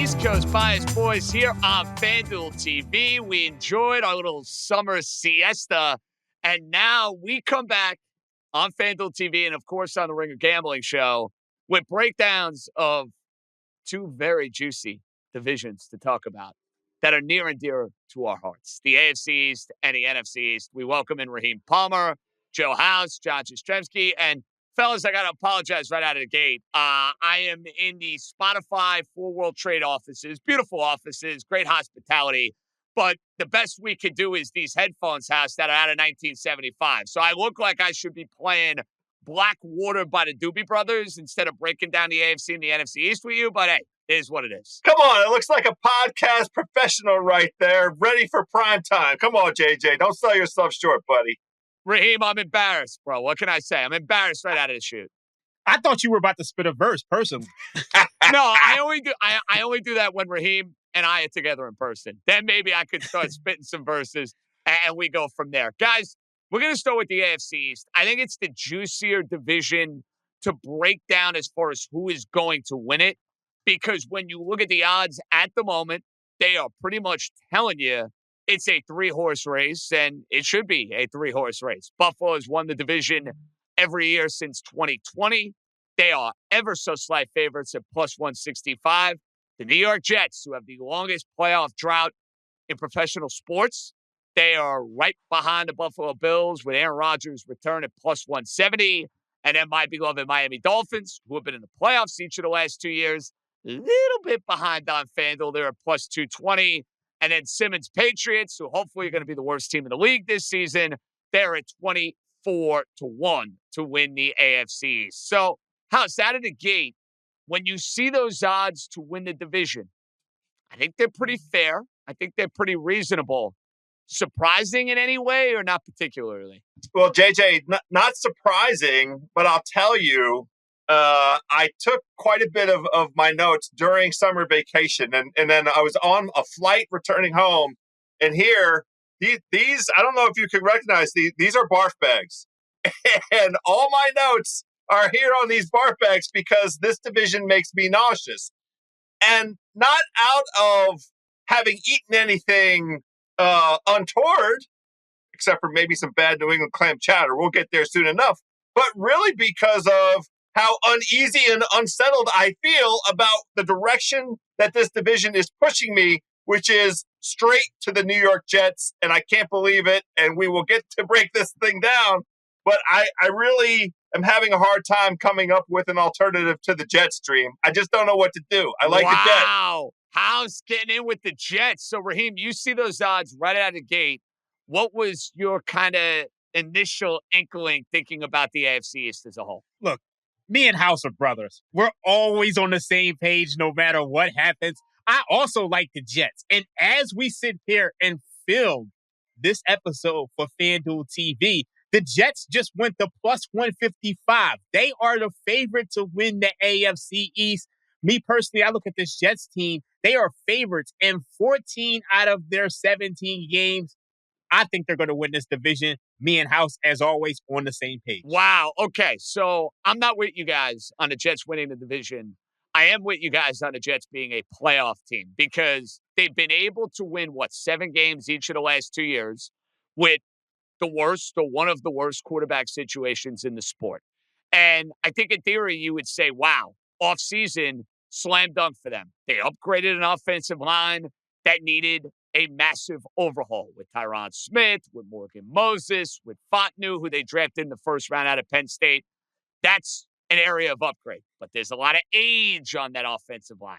East Coast Bias Boys here on FanDuel TV. We enjoyed our little summer siesta, and now we come back on FanDuel TV and, of course, on the Ringer Gambling Show with breakdowns of two very juicy divisions to talk about that are near and dear to our hearts, the AFC East and the NFC East. We welcome in Raheem Palmer, Joe House, John Jastremski, and fellas, I got to apologize right out of the gate. I am in the Spotify Full World Trade offices, beautiful offices, great hospitality, but the best we could do is these headphones, House, that are out of 1975. So I look like I should be playing Black Water by the Doobie Brothers instead of breaking down the AFC and the NFC East with you, but hey, it is what it is. Come on, it looks like a podcast professional right there, ready for prime time. Come on, JJ, don't sell yourself short, buddy. Raheem, I'm embarrassed, bro. What can I say? I'm embarrassed right out of the chute. I thought you were about to spit a verse, personally. No, I only do that when Raheem and I are together in person. Then maybe I could start spitting some verses, and we go from there. Guys, we're going to start with the AFC East. I think it's the juicier division to break down as far as who is going to win it, because when you look at the odds at the moment, they are pretty much telling you it's a three-horse race, and it should be a three-horse race. Buffalo has won the division every year since 2020. They are ever so slight favorites at plus 165. The New York Jets, who have the longest playoff drought in professional sports, they are right behind the Buffalo Bills with Aaron Rodgers' return at plus 170. And then my beloved Miami Dolphins, who have been in the playoffs each of the last 2 years, a little bit behind on FanDuel. They're at plus 220. And then Simmons Patriots, who hopefully are going to be the worst team in the league this season, they're at 24-1 to win the AFC. So, House, out of the gate, when you see those odds to win the division, I think they're pretty fair. I think they're pretty reasonable. Surprising in any way or not particularly? Well, JJ, not surprising, but I'll tell you, I took quite a bit of my notes during summer vacation, and then I was on a flight returning home, and here, these I don't know if you can recognize, these are barf bags. And all my notes are here on these barf bags because this division makes me nauseous. And not out of having eaten anything untoward, except for maybe some bad New England clam chowder. We'll get there soon enough. But really because of how uneasy and unsettled I feel about the direction that this division is pushing me, which is straight to the New York Jets. And I can't believe it. And we will get to break this thing down. But I really am having a hard time coming up with an alternative to the Jets dream. I just don't know what to do. I like the Jets. Wow. House getting in with the Jets. So, Raheem, you see those odds right out of the gate. What was your kind of initial inkling thinking about the AFC East as a whole? Look, me and House are brothers. We're always on the same page no matter what happens. I also like the Jets. And as we sit here and film this episode for FanDuel TV, the Jets just went to plus 155. They are the favorite to win the AFC East. Me personally, I look at this Jets team. They are favorites in 14 out of their 17 games. I think they're going to win this division. Me and House, as always, on the same page. Wow. Okay. So I'm not with you guys on the Jets winning the division. I am with you guys on the Jets being a playoff team because they've been able to win, 7 games each of the last 2 years with the worst or one of the worst quarterback situations in the sport. And I think in theory, you would say, wow, offseason, slam dunk for them. They upgraded an offensive line that needed a massive overhaul with Tyron Smith, with Morgan Moses, with Fontenot, who they drafted in the first round out of Penn State. That's an area of upgrade. But there's a lot of age on that offensive line.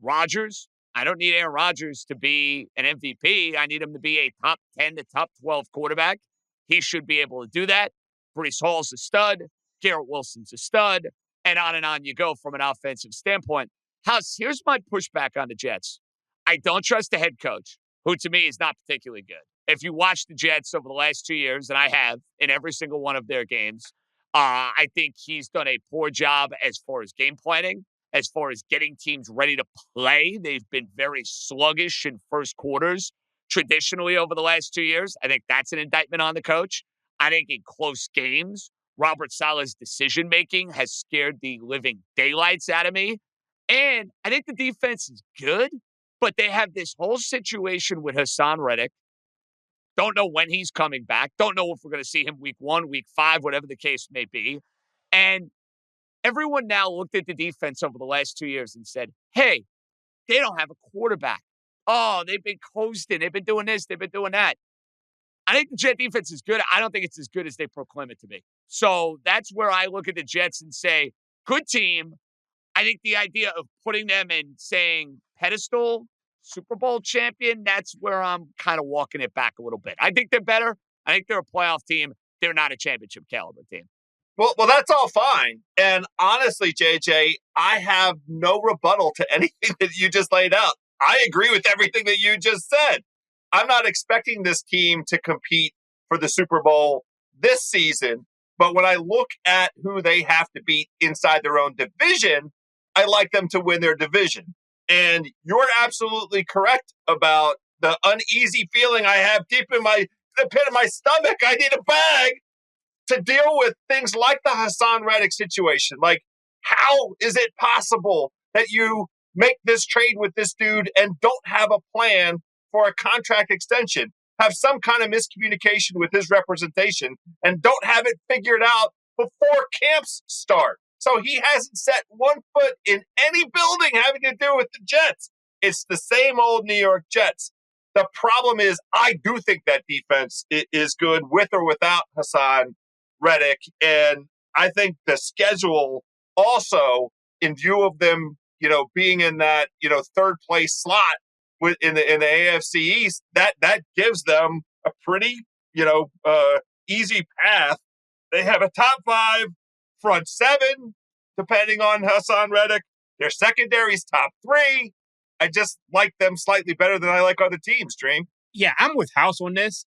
Rodgers, I don't need Aaron Rodgers to be an MVP. I need him to be a top 10 to top 12 quarterback. He should be able to do that. Breece Hall's a stud. Garrett Wilson's a stud. And on you go from an offensive standpoint. House, here's my pushback on the Jets. I don't trust the head coach, who to me is not particularly good. If you watch the Jets over the last 2 years, and I have in every single one of their games, I think he's done a poor job as far as game planning, as far as getting teams ready to play. They've been very sluggish in first quarters traditionally over the last 2 years. I think that's an indictment on the coach. I think in close games, Robert Saleh's decision-making has scared the living daylights out of me. And I think the defense is good, but they have this whole situation with Hassan Reddick. Don't know when he's coming back. Don't know if we're going to see him week 1, week 5, whatever the case may be. And everyone now looked at the defense over the last 2 years and said, hey, they don't have a quarterback. Oh, they've been coasting. They've been doing this. They've been doing that. I think the Jet defense is good. I don't think it's as good as they proclaim it to be. So that's where I look at the Jets and say, good team. I think the idea of putting them in saying pedestal, Super Bowl champion, that's where I'm kind of walking it back a little bit. I think they're better. I think they're a playoff team. They're not a championship caliber team. Well, that's all fine. And honestly, JJ, I have no rebuttal to anything that you just laid out. I agree with everything that you just said. I'm not expecting this team to compete for the Super Bowl this season, but when I look at who they have to beat inside their own division, I like them to win their division. And you're absolutely correct about the uneasy feeling I have deep in the pit of my stomach. I need a bag to deal with things like the Hassan Reddick situation. Like, how is it possible that you make this trade with this dude and don't have a plan for a contract extension? Have some kind of miscommunication with his representation and don't have it figured out before camps start. So he hasn't set one foot in any building having to do with the Jets. It's the same old New York Jets. The problem is, I do think that defense is good with or without Hassan Reddick. And I think the schedule also, in view of them, being in that, third place slot in the AFC East, that gives them a pretty, easy path. They have a top 5, front 7, depending on Hassan Reddick. Their secondary's top 3. I just like them slightly better than I like other teams, Dream. Yeah, I'm with House on this.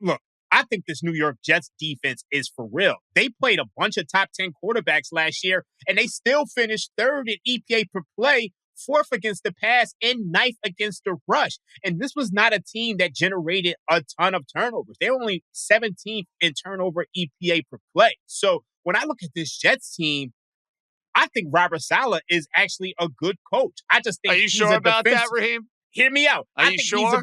Look, I think this New York Jets defense is for real. They played a bunch of top 10 quarterbacks last year, and they still finished 3rd in EPA per play, 4th against the pass, and 9th against the rush. And this was not a team that generated a ton of turnovers. They were only 17th in turnover EPA per play. So when I look at this Jets team, I think Robert Saleh is actually a good coach. I just think Are you sure about that, Raheem? Hear me out. Are you sure?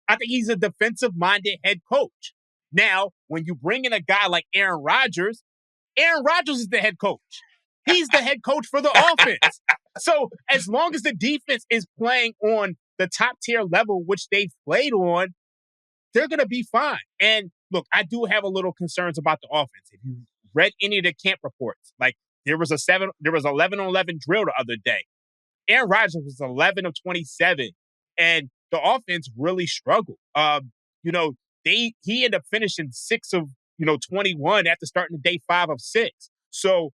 I think he's a defensive-minded head coach. Now, when you bring in a guy like Aaron Rodgers is the head coach. He's the head coach for the offense. So as long as the defense is playing on the top-tier level, which they've played on, they're going to be fine. And look, I do have a little concerns about the offense. If you read any of the camp reports, like there was 11-on-11 drill the other day. Aaron Rodgers was 11 of 27, and the offense really struggled. He ended up finishing 6 of 21 after starting day 5 of 6. So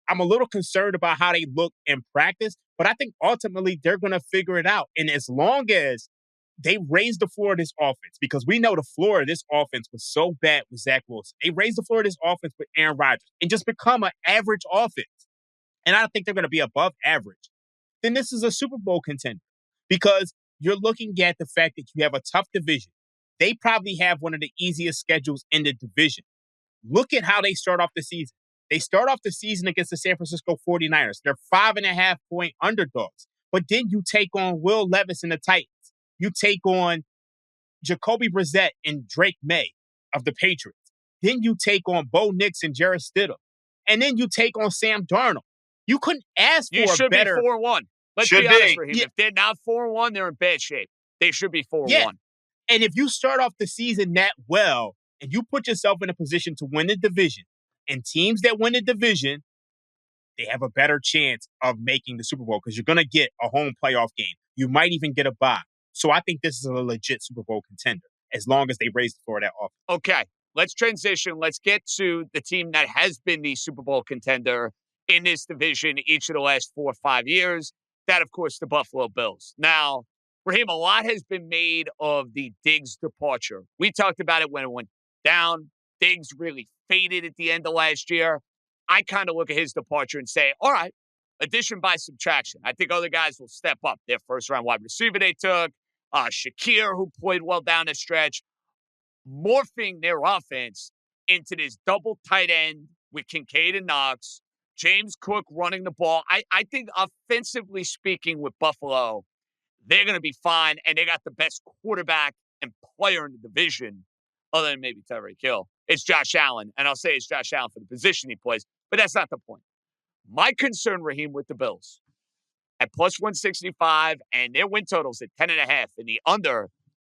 I'm a little concerned about how they look in practice, but I think ultimately they're going to figure it out. And as long as they raise the floor of this offense, because we know the floor of this offense was so bad with Zach Wilson. They raised the floor of this offense with Aaron Rodgers and just become an average offense. And I don't think they're going to be above average. Then this is a Super Bowl contender because you're looking at the fact that you have a tough division. They probably have one of the easiest schedules in the division. Look at how they start off the season. They start off the season against the San Francisco 49ers. They're 5.5-point underdogs. But then you take on Will Levis and the Titans. You take on Jacoby Brissett and Drake May of the Patriots. Then you take on Bo Nix and Jarrett Stidham. And then you take on Sam Darnold. You couldn't ask for a better... You should be 4-1. Let's be honest, Raheem. Yeah. If they're not 4-1, they're in bad shape. They should be 4-1. Yeah. And if you start off the season that well and you put yourself in a position to win the division, and teams that win the division, they have a better chance of making the Super Bowl because you're going to get a home playoff game. You might even get a bye. So I think this is a legit Super Bowl contender as long as they raise the floor of that offense. Okay, let's transition. Let's get to the team that has been the Super Bowl contender in this division each of the last 4 or 5 years. That, of course, the Buffalo Bills. Now, Raheem, a lot has been made of the Diggs departure. We talked about it when it went down. Diggs really faded at the end of last year. I kind of look at his departure and say, all right, addition by subtraction. I think other guys will step up. Their first-round wide receiver they took, Shakir, who played well down the stretch, morphing their offense into this double tight end with Kincaid and Knox, James Cook running the ball. I think offensively speaking with Buffalo, they're going to be fine, and they got the best quarterback and player in the division, other than maybe Tyreek Hill. It's Josh Allen, and I'll say it's Josh Allen for the position he plays, but that's not the point. My concern, Raheem, with the Bills, at plus 165, and their win totals at 10.5, and the under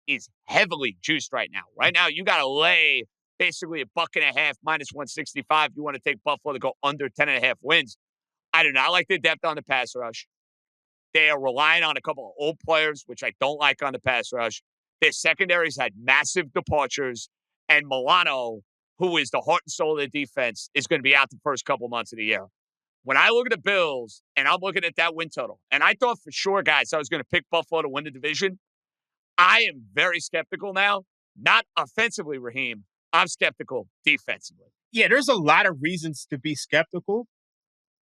is heavily juiced right now. Right now, you got to lay basically $1.50 minus 165. You want to take Buffalo to go under 10.5 wins. I do not like the depth on the pass rush. They are relying on a couple of old players, which I don't like on the pass rush. Their secondaries had massive departures, and Milano, who is the heart and soul of the defense, is going to be out the first couple months of the year. When I look at the Bills and I'm looking at that win total, and I thought for sure, guys, I was going to pick Buffalo to win the division, I am very skeptical now. Not offensively, Raheem. I'm skeptical defensively. Yeah, there's a lot of reasons to be skeptical.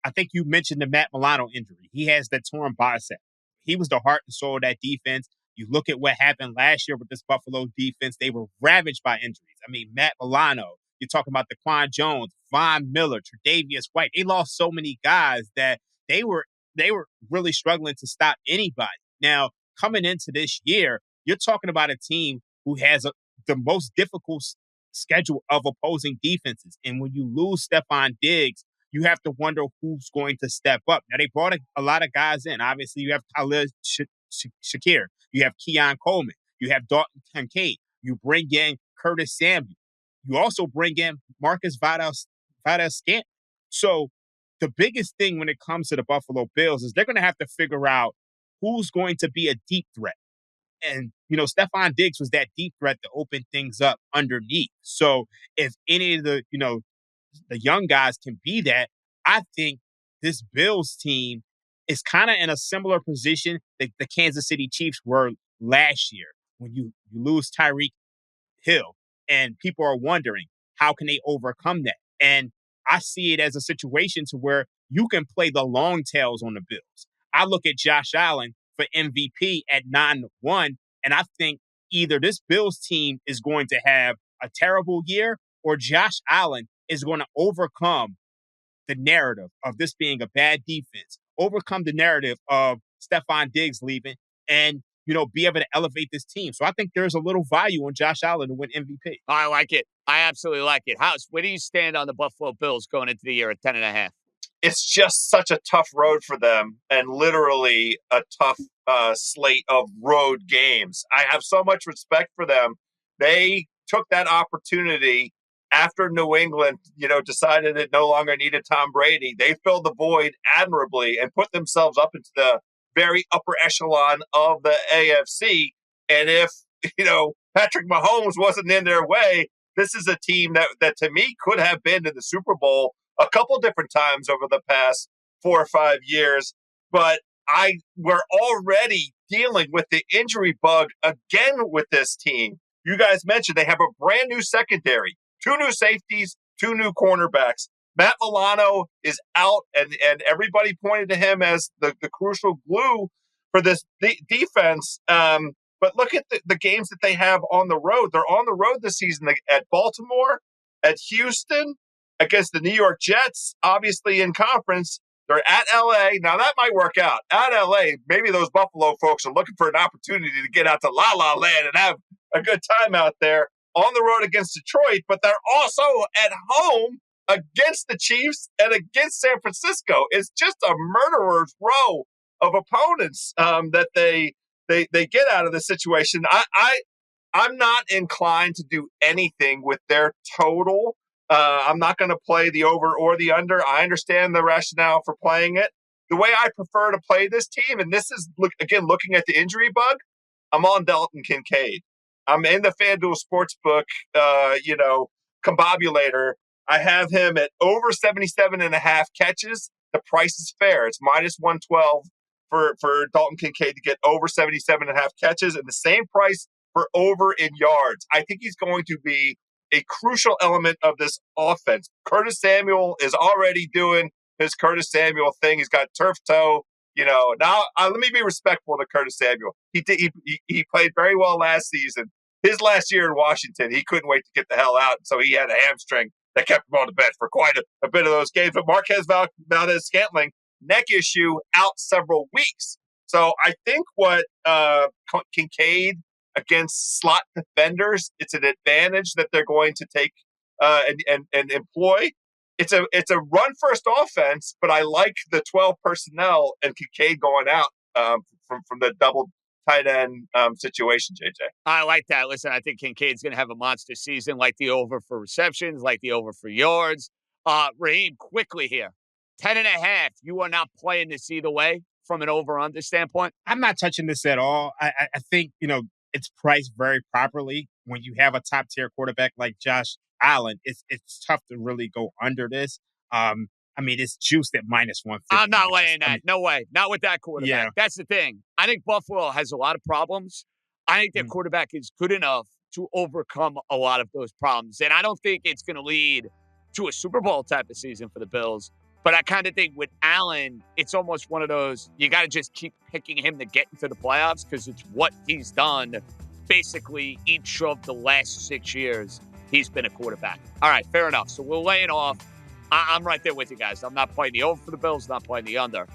I think you mentioned the Matt Milano injury. He has that torn bicep. He was the heart and soul of that defense. You look at what happened last year with this Buffalo defense. They were ravaged by injuries. I mean, Matt Milano, you're talking about Daquan Jones, Von Miller, Tre'Davious White. They lost so many guys that they were really struggling to stop anybody. Now, coming into this year, you're talking about a team who has the most difficult schedule of opposing defenses. And when you lose Stephon Diggs, you have to wonder who's going to step up. Now, they brought a lot of guys in. Obviously, you have Khalil Shakir. You have Keon Coleman. You have Dalton Kincaid. You bring in Curtis Samuel. You also bring in Marcus Valdez-Scantling. So the biggest thing when it comes to the Buffalo Bills is they're going to have to figure out who's going to be a deep threat. And, Stephon Diggs was that deep threat to open things up underneath. So if any of the young guys can be that, I think this Bills team is kind of in a similar position that the Kansas City Chiefs were last year when you lose Tyreek Hill. And people are wondering, how can they overcome that? And I see it as a situation to where you can play the long tails on the Bills. I look at Josh Allen for MVP at 9-1, and I think either this Bills team is going to have a terrible year or Josh Allen is going to overcome the narrative of this being a bad defense, overcome the narrative of Stephon Diggs leaving, and, be able to elevate this team. So I think there's a little value on Josh Allen to win MVP. I like it. I absolutely like it. House, where do you stand on the Buffalo Bills going into the year at 10.5? It's just such a tough road for them, and literally a tough slate of road games. I have so much respect for them. They took that opportunity after New England, decided it no longer needed Tom Brady. They filled the void admirably and put themselves up into the very upper echelon of the AFC. And if, Patrick Mahomes wasn't in their way, this is a team that to me could have been in the Super Bowl a couple different times over the past 4 or 5 years. But we're already dealing with the injury bug again with this team. You guys mentioned they have a brand new secondary, 2 new safeties, 2 new cornerbacks. Matt Milano is out, and everybody pointed to him as the crucial glue for this defense. But look at the games that they have on the road. They're on the road this season at Baltimore, at Houston, against the New York Jets, obviously in conference. They're at L.A. Now, that might work out. At L.A., maybe those Buffalo folks are looking for an opportunity to get out to La La Land and have a good time out there. On the road against Detroit, but they're also at home against the Chiefs and against San Francisco. It's just a murderer's row of opponents that they get out of this situation. I'm not inclined to do anything with their total. I'm not going to play the over or the under. I understand the rationale for playing it. The way I prefer to play this team, and this is, looking at the injury bug, I'm on Dalton Kincaid. I'm in the FanDuel Sportsbook, combobulator. I have him at over 77.5 catches. The price is fair. It's minus 112 for Dalton Kincaid to get over 77.5 catches, and the same price for over in yards. I think he's going to be a crucial element of this offense. Curtis Samuel is already doing his Curtis Samuel thing. He's got turf toe. Now let me be respectful to Curtis Samuel. He played very well last season. His last year in Washington, he couldn't wait to get the hell out, so he had a hamstring that kept him on the bench for quite a bit of those games. But Marquez Valdez-Scantling, neck issue, out several weeks. So I think what Kincaid against slot defenders, it's an advantage that they're going to take and employ. It's a run first offense, but I like the 12 personnel and Kincaid going out from the double tight end situation, JJ. I like that. Listen, I think Kincaid's going to have a monster season, like the over for receptions, like the over for yards. Raheem, quickly here. 10.5. You are not playing this either way from an over-under standpoint? I'm not touching this at all. I think, it's priced very properly. When you have a top-tier quarterback like Josh Allen, it's tough to really go under this. It's juiced at -150. I'm not laying that. No way. Not with that quarterback. Yeah. That's the thing. I think Buffalo has a lot of problems. I think their quarterback is good enough to overcome a lot of those problems. And I don't think it's going to lead to a Super Bowl type of season for the Bills. But I kind of think with Allen, it's almost one of those, you got to just keep picking him to get into the playoffs because it's what he's done basically each of the last 6 years he's been a quarterback. All right, fair enough. So we're laying off. I'm right there with you guys. I'm not playing the over for the Bills, not playing the under.